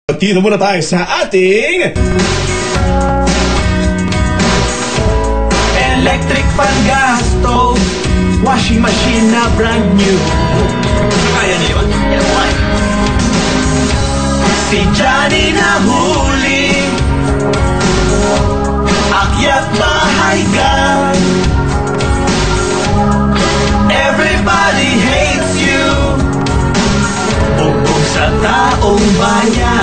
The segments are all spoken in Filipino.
Dito muna tayo sa ating electric fan, gas stove, washing machine na brand new. Kaya niyo yun? Yeah, si Johnny na huli, akyat bahay ka. Everybody hates you, bugbog sa taong bayan.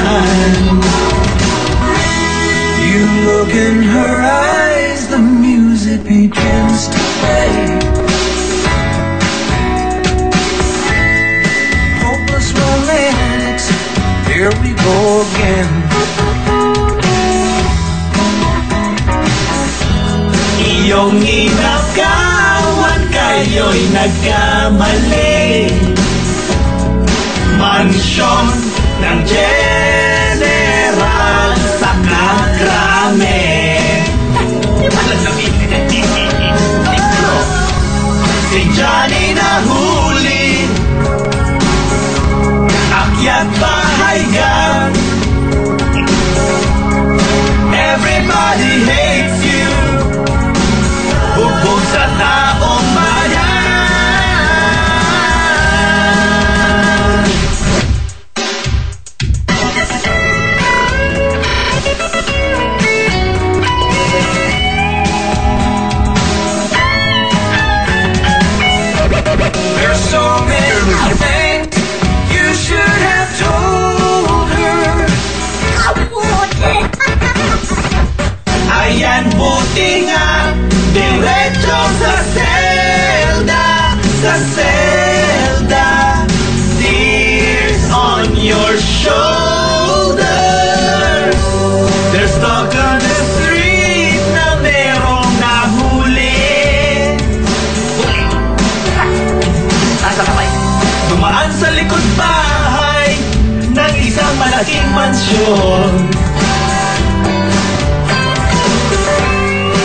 You look in her eyes, the music begins to play. Hopeless romantics, here we go again. Iyong inakawan, kayo'y nagkamali. Mansyon ng general sa Kakrame. Si Johnny na huli, akyat bahay ka. Everybody hates you, bugbog sa taong bayan. There's so many things you should have told her. Ayan, buti nga, diretso sa selda, sa selda. Tears on your shoulders. There's talk on the street na merong nahuli. Dumaan sa likod bahay ng isang malaking mansyon.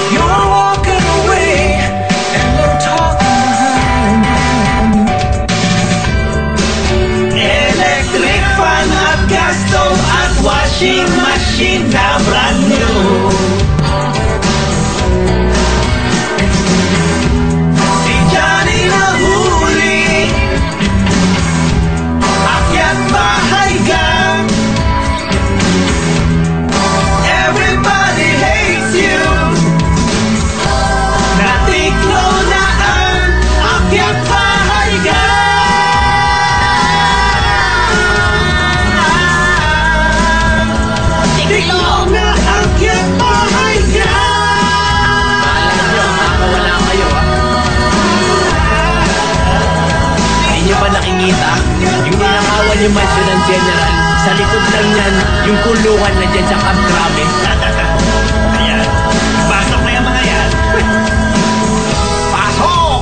You're walking away and they're talking behind you. Electric fan at gas stove at washing machine na brand new. Si Johnny na huli, akyat bahay ka. Everybody hates you, natiklo na ang akyat bahay ka. Tiklo na akyat bahay ka. Wala kayo, ha? Hindi nyo ba nakikita? Yung ninakawan yung mansyon ng general, sa likod lang yan, yung kulungan na dyan sa Kakrame. Ayan, pasok na yung mga yan. Pasok!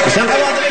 isang kawatan